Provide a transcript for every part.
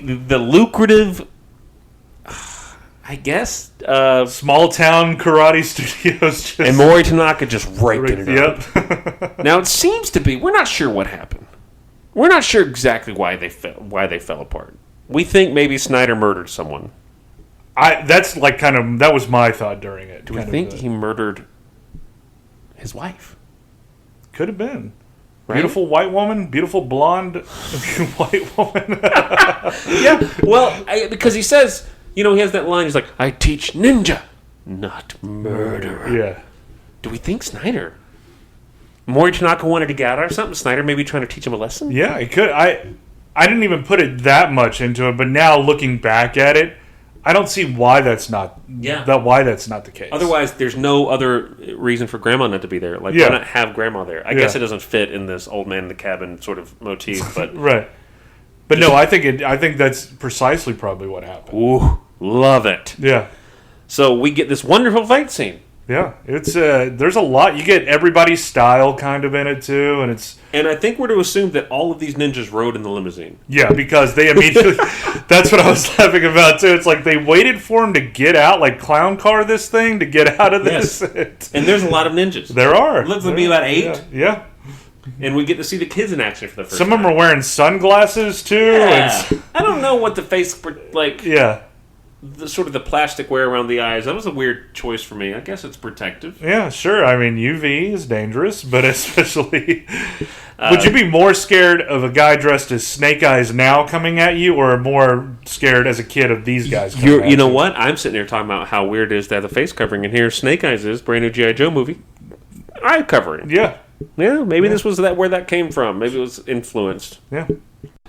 the lucrative, I guess, small town karate studios. Just and Mori Tanaka just raking it up. Yep. Now it seems to be. We're not sure what happened. We're not sure exactly why they fell apart. We think maybe Snyder murdered someone. That was my thought during it. Do we think he murdered his wife? Could have been. Right? Beautiful white woman, beautiful blonde white woman. Yeah, well, because he says, he has that line, he's like, I teach ninja, not murder. Yeah. Do we think Snyder? Mori Tanaka wanted to get out or something? Snyder maybe trying to teach him a lesson? Yeah, it could. I didn't even put it that much into it, but now looking back at it, I don't see why that's not why that's not the case. Otherwise, there's no other reason for Grandma not to be there. Why not have Grandma there? I guess it doesn't fit in this old man in the cabin sort of motif, but right. But no, I think that's precisely probably what happened. Ooh, love it. Yeah. So we get this wonderful fight scene. Yeah, it's there's a lot. You get everybody's style kind of in it too, and I think we're to assume that all of these ninjas rode in the limousine. Yeah, because they immediately. That's what I was laughing about too. It's like they waited for him to get out, like clown car this thing to get out of this. Yes. And there's a lot of ninjas. There are. It looks to be about 8. Yeah. And we get to see the kids in action for the first time. time. Some of them are wearing sunglasses too. Yeah. I don't know what the face like. Yeah. The sort of the plastic wear around the eyes, that was a weird choice for me. I guess it's protective. Yeah, sure. I mean, UV is dangerous, but especially... would you be more scared of a guy dressed as Snake Eyes now coming at you, or more scared as a kid of these guys coming at you? You know what? I'm sitting there talking about how weird it is to have the face covering, and here Snake Eyes is, brand new G.I. Joe movie. Eye covering. Yeah. Yeah, maybe this was where that came from. Maybe it was influenced. Yeah.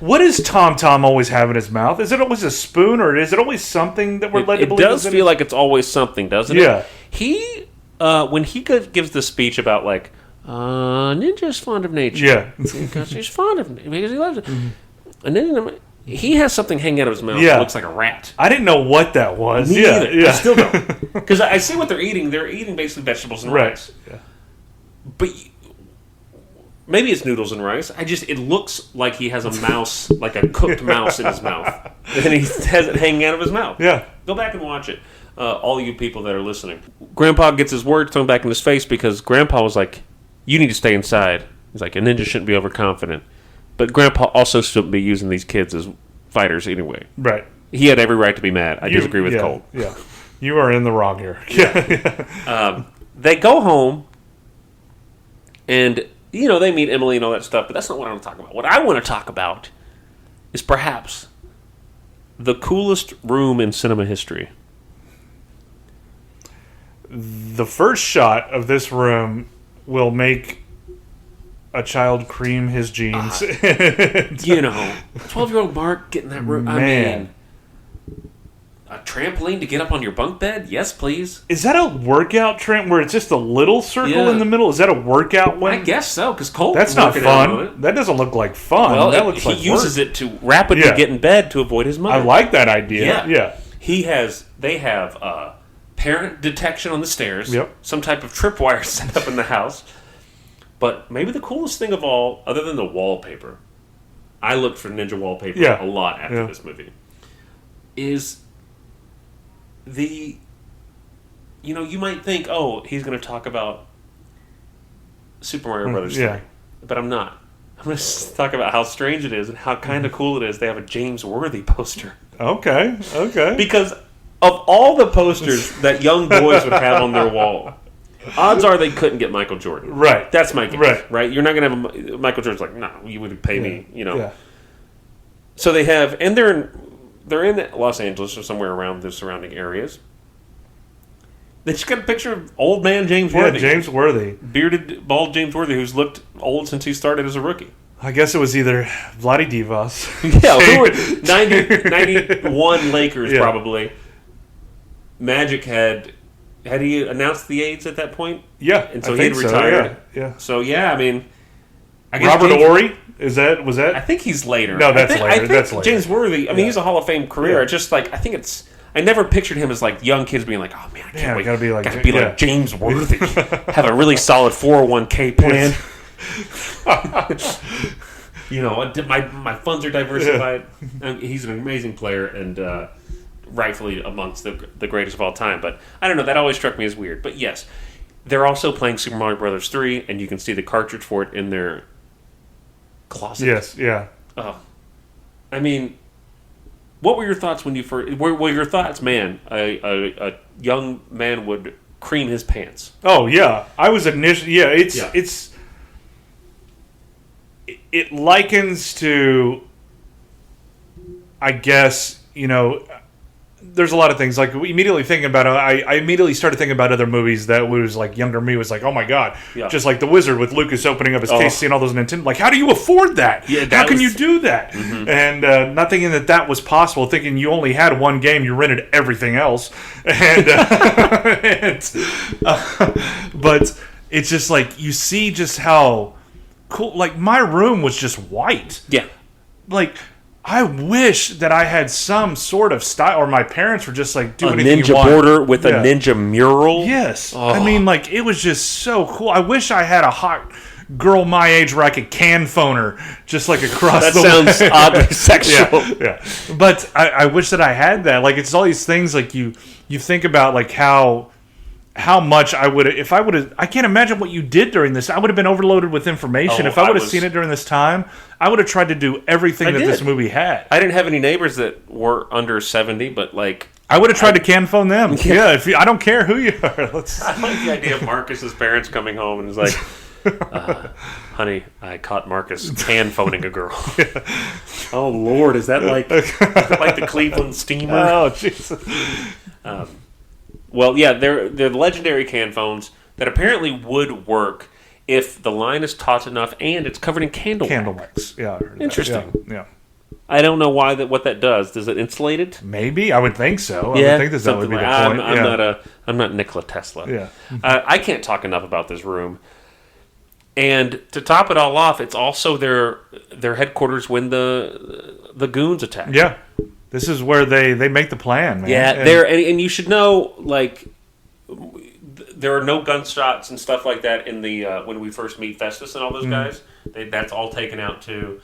What does Tom Tom always have in his mouth? Is it always a spoon, or is it always something that we're led to believe? It does feel like it's always something, doesn't it? Yeah. He, when he gives the speech about, like, Ninja's fond of nature. Yeah. Because he's fond of it, because he loves it. Mm-hmm. And then he has something hanging out of his mouth that looks like a rat. I didn't know what that was. Me either. Yeah. I still don't. Because I see what they're eating. They're eating basically vegetables and rice. Yeah. But... maybe it's noodles and rice. It looks like he has a mouse, like a cooked mouse in his mouth. And he has it hanging out of his mouth. Yeah. Go back and watch it. All you people that are listening. Grandpa gets his words thrown back in his face because Grandpa was like, you need to stay inside. He's like, a ninja shouldn't be overconfident. But Grandpa also shouldn't be using these kids as fighters anyway. Right. He had every right to be mad. I disagree with Colt. Yeah. You are in the wrong here. Yeah. They go home and... they meet Emily and all that stuff, but that's not what I want to talk about. What I want to talk about is perhaps the coolest room in cinema history. The first shot of this room will make a child cream his jeans. 12-year-old Mark getting that room. Man. I mean, a trampoline to get up on your bunk bed? Yes, please. Is that a workout tramp where it's just a little circle in the middle? Is that a workout one? I guess so, because Colt. That's not fun. That doesn't look like fun. Well, that looks he like uses work. it to rapidly get in bed to avoid his mother. I like that idea. Yeah. They have parent detection on the stairs. Yep. Some type of tripwire set up in the house. But maybe the coolest thing of all, other than the wallpaper, I looked for ninja wallpaper a lot after this movie, is you might think, oh, he's going to talk about Super Mario Brothers 3. But I'm not. I'm going to talk about how strange it is and how kind of cool it is they have a James Worthy poster. Okay. Because of all the posters that young boys would have on their wall, odds are they couldn't get Michael Jordan. Right. That's my guess. Right? You're not going to have Michael Jordan's like, no, you wouldn't pay me, Yeah. So they have, and they're in Los Angeles or somewhere around the surrounding areas. They just got a picture of old man James Worthy. Yeah, James Worthy. Bearded, bald James Worthy, who's looked old since he started as a rookie. I guess it was either Vlade Divas. Yeah, who were 91 Lakers probably. Magic had he announced the AIDS at that point? Yeah, and so he had retired. So, yeah. So I mean, I guess Robert Horry was that? I think he's later. No, that's later. I think that's later. James Worthy. I mean, he's a Hall of Fame career. It's just like I think it's. I never pictured him as like young kids being like, oh man, I can't wait. Gotta be like James Worthy. Have a really solid 401k plan. my funds are diversified. He's an amazing player and rightfully amongst the greatest of all time. But I don't know. That always struck me as weird. But yes, they're also playing Super Mario Brothers 3, and you can see the cartridge for it in their closet. Yes, yeah. Oh, I mean, what were your thoughts when you first? Were your thoughts, man? A young man would cream his pants. Oh yeah, I was initially. Yeah, it likens to, I guess, there's a lot of things like immediately thinking about. I immediately started thinking about other movies that was like younger me was like, oh my god, just like The Wizard with Lucas opening up his case, seeing all those Nintendo. Like, how do you afford that? Yeah, how can you do that? Mm-hmm. And not thinking that was possible. Thinking you only had one game, you rented everything else, but it's just like you see just how cool. Like my room was just white. Yeah, like. I wish that I had some sort of style, or my parents were just like, do a anything ninja you want. border with a ninja mural. Yes. Oh. I mean, like, it was just so cool. I wish I had a hot girl my age where I could can phone her just like across that the sounds way. Oddly sexual. Yeah. But I wish that I had that. Like, it's all these things, like, you think about, like, how much I would have, if I would have, I can't imagine what you did during this. I would have been overloaded with information. If I would have seen it during this time, I would have tried to do everything this movie had. I didn't have any neighbors that were under 70, but like... I would have tried to can phone them. Yeah, I don't care who you are. I like the idea of Marcus's parents coming home and he's like, honey, I caught Marcus can phoning a girl. Oh, Lord, is that like the Cleveland Steamer? Oh, Jesus. Well, yeah, they're the legendary can phones that apparently would work if the line is taut enough and it's covered in candle wax. Yeah, I heard interesting. That. Yeah. I don't know what that does. Does it insulate it? Maybe. I would think so. I would think that would be the point. I'm not Nikola Tesla. Yeah. I can't talk enough about this room. And to top it all off, it's also their headquarters when the goons attack. Yeah. This is where they make the plan, man. Yeah, and you should know, like, there are no gunshots and stuff like that in the when we first meet Festus and all those guys. That's all taken out too.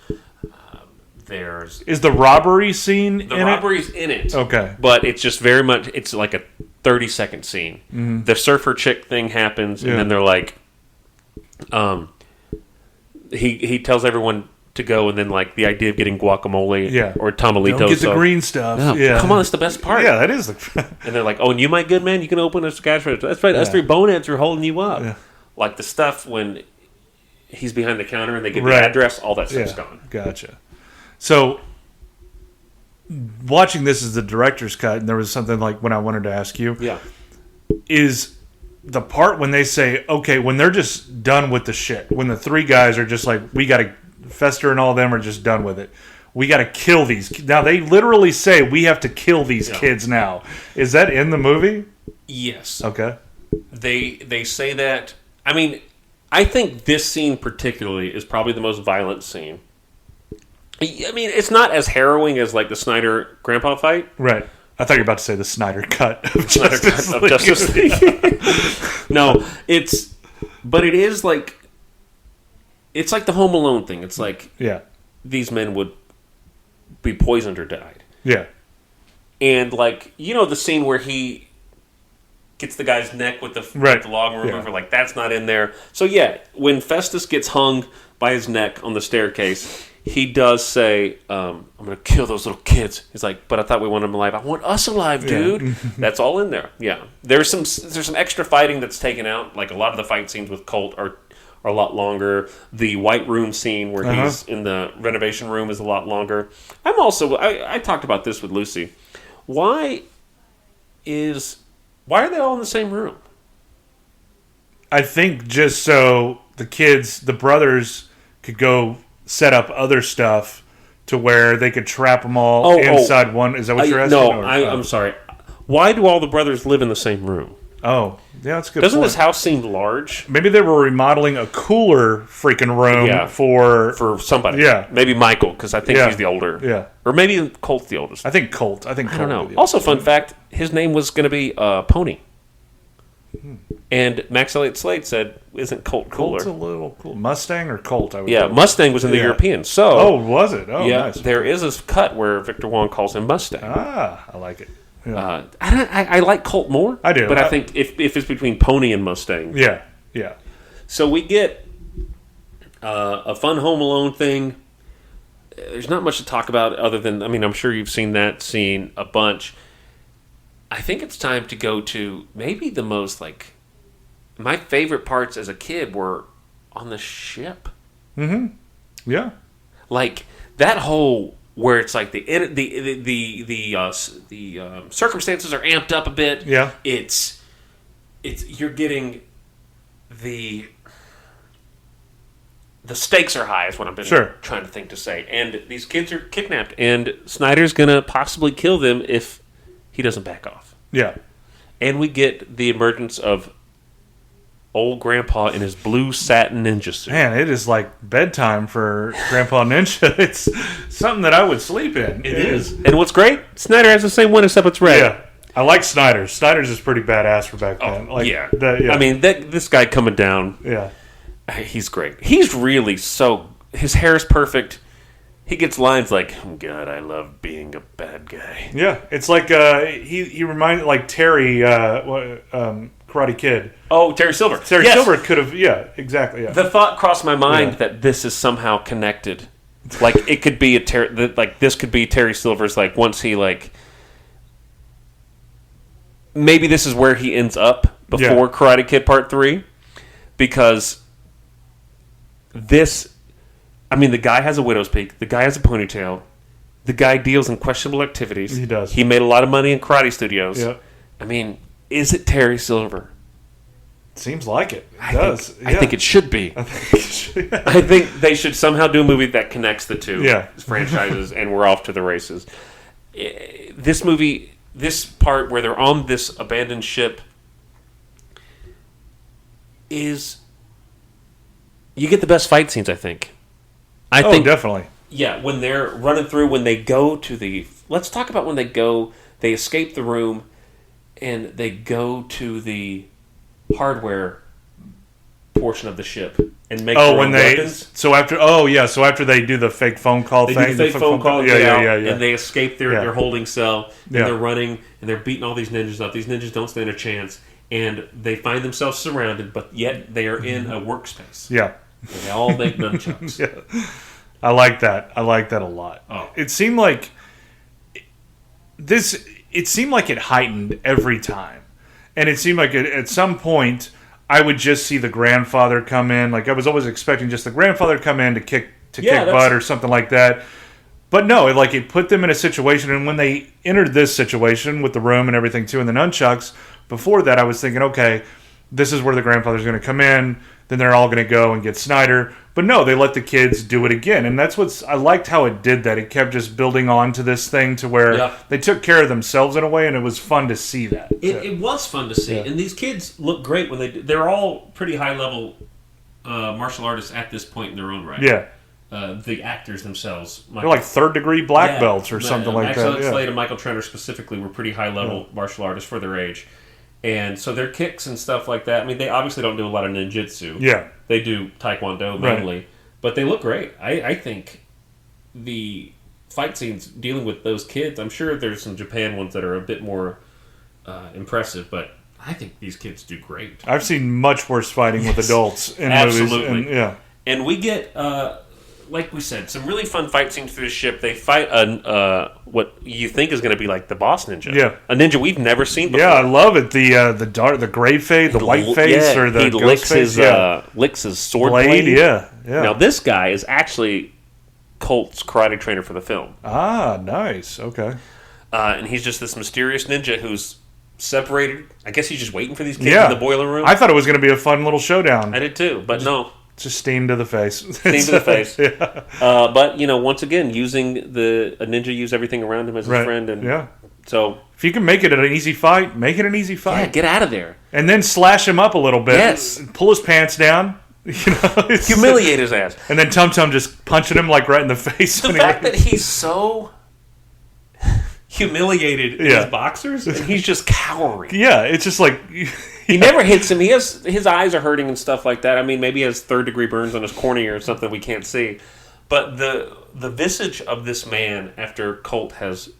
Is the robbery scene the robbery's in it. Okay. But it's just very much, it's like a 30-second scene. Mm-hmm. The surfer chick thing happens, and then they're like, he tells everyone to go, and then like the idea of getting guacamole or tamalitos. Don't get the green stuff. No, yeah. Come on, that's the best part. Yeah, that is. And they're like, oh, and you, my good man, you can open a cash register. That's right, us three boneheads are holding you up. Yeah. Like the stuff when he's behind the counter and they get the address, all that stuff's gone. Gotcha. So, watching this as the director's cut, and there was something like when I wanted to ask you. Yeah. Is the part when they say, okay, when they're just done with the shit, when the three guys are just like, we got to, Fester and all them are just done with it. We got to kill these. Now, they literally say, we have to kill these kids now. Is that in the movie? Yes. Okay. They say that. I mean, I think this scene particularly is probably the most violent scene. I mean, it's not as harrowing as like the Snyder grandpa fight. Right. I thought you were about to say the Snyder cut of Justice League. No, but it is like, it's like the Home Alone thing. It's like, these men would be poisoned or died. Yeah. And like, the scene where he gets the guy's neck with the log remover, like that's not in there. So yeah, when Festus gets hung by his neck on the staircase, he does say, I'm going to kill those little kids. He's like, but I thought we wanted them alive. I want us alive, dude. That's all in there. Yeah. There's some extra fighting that's taken out. Like a lot of the fight scenes with Colt are a lot longer. The White Room scene where he's in the renovation room is a lot longer. I talked about this with Lucy. Why are they all in the same room? I think just so the brothers could go set up other stuff to where they could trap them all inside one. Is that what you're asking? No, I'm sorry. Why do all the brothers live in the same room? Oh, yeah, that's a good. Doesn't point. This house seem large? Maybe they were remodeling a cooler freaking room for somebody. Yeah, maybe Michael, because I think he's the older. Yeah, or maybe Colt's the oldest. I think Colt. I don't know. Also, fun fact: his name was going to be Pony. And Max Elliott Slade said, "Isn't Colt cooler?" Colt's a little cool. Mustang or Colt? I would Yeah, Mustang was in the European. So, was it? Oh, nice. There is a cut where Victor Wong calls him Mustang. Ah, I like it. Yeah. I like Colt more. I do, but I think if it's between Pony and Mustang, yeah. So we get a fun Home Alone thing. There's not much to talk about other than, I'm sure you've seen that scene a bunch. I think it's time to go to maybe the most, my favorite parts as a kid were on the ship. Mm-hmm. Yeah. Like, that whole, where it's like the circumstances are amped up a bit. Yeah. It's you're getting the stakes are high is what I've been trying to think to say. And these kids are kidnapped, and Snyder's going to possibly kill them if he doesn't back off. Yeah. And we get the emergence of old Grandpa in his blue satin ninja suit. Man, it is like bedtime for Grandpa Ninja. It's something that I would sleep in. It is. And what's great, Snyder has the same one except it's red. Yeah. I like Snyder's. Snyder's is pretty badass for back then. This guy coming down. Yeah. He's great. He's really his hair is perfect. He gets lines like, "Oh God, I love being a bad guy." Yeah, it's like he reminded like Terry, Karate Kid. Oh, Terry Silver. Terry Silver could have, exactly. Yeah. The thought crossed my mind that this is somehow connected. Like it could be this could be Terry Silver's once he maybe this is where he ends up before Karate Kid Part 3, because the guy has a widow's peak. The guy has a ponytail. The guy deals in questionable activities. He does. He made a lot of money in karate studios. Yeah. Is it Terry Silver? Seems like it. I think it should be. I think they should somehow do a movie that connects the two franchises, and we're off to the races. This movie, this part where they're on this abandoned ship, you get the best fight scenes, I think. I think definitely. Yeah, when they're running through, when they go to let's talk about when they escape the room, and they go to the hardware portion of the ship and make their own weapons. So after they do the fake phone call they thing. Do the fake phone call, and they escape their holding cell, and they're running, and they're beating all these ninjas up. These ninjas don't stand a chance, and they find themselves surrounded, but yet they are in a workspace. Yeah. And they all make nunchucks. I like that. I like that a lot. Oh. It seemed like it heightened every time. And it seemed like at some point I would just see the grandfather come in. Like I was always expecting just the grandfather to come in to kick butt or something like that. But no, it put them in a situation, and when they entered this situation with the room and everything too, and the nunchucks, before that I was thinking, okay, this is where the grandfather's going to come in, then they're all going to go and get Snyder. But no, they let the kids do it again. And that's I liked how it did that. It kept just building on to this thing to where they took care of themselves in a way, and it was fun to see that. It was fun to see. Yeah. And these kids look great when they're all pretty high-level martial artists at this point in their own right. Yeah. The actors themselves. They're like third-degree black belts or something like that. Max Slade and Michael Trenner specifically were pretty high-level martial artists for their age. And so their kicks and stuff like that, they obviously don't do a lot of ninjutsu. Yeah. They do taekwondo mainly. But they look great. I think the fight scenes dealing with those kids, I'm sure there's some Japan ones that are a bit more impressive, but I think these kids do great. I've seen much worse fighting with adults in absolutely. movies. And we get, like we said, some really fun fight scenes through the ship. They fight what you think is going to be like the boss ninja. Yeah. A ninja we've never seen before. Yeah, I love it. The gray face, the white face, or the ghost face. Licks his sword blade. Yeah. Now, this guy is actually Colt's karate trainer for the film. Ah, nice. Okay. And he's just this mysterious ninja who's separated. I guess he's just waiting for these kids in the boiler room. I thought it was going to be a fun little showdown. I did too, but no. Just steam to the face. Steam to the face. Yeah. But, once again, using a ninja use everything around him as his friend. And so if you can make it an easy fight, make it an easy fight. Yeah, get out of there. And then slash him up a little bit. Yes. Pull his pants down. Humiliate his ass. And then Tum Tum just punching him right in the face. The fact that he's so humiliated in his boxers, and he's just cowering. Yeah, it's just like... He never hits him. His eyes are hurting and stuff like that. I mean, maybe he has third-degree burns on his cornea or something we can't see. But the visage of this man after Colt has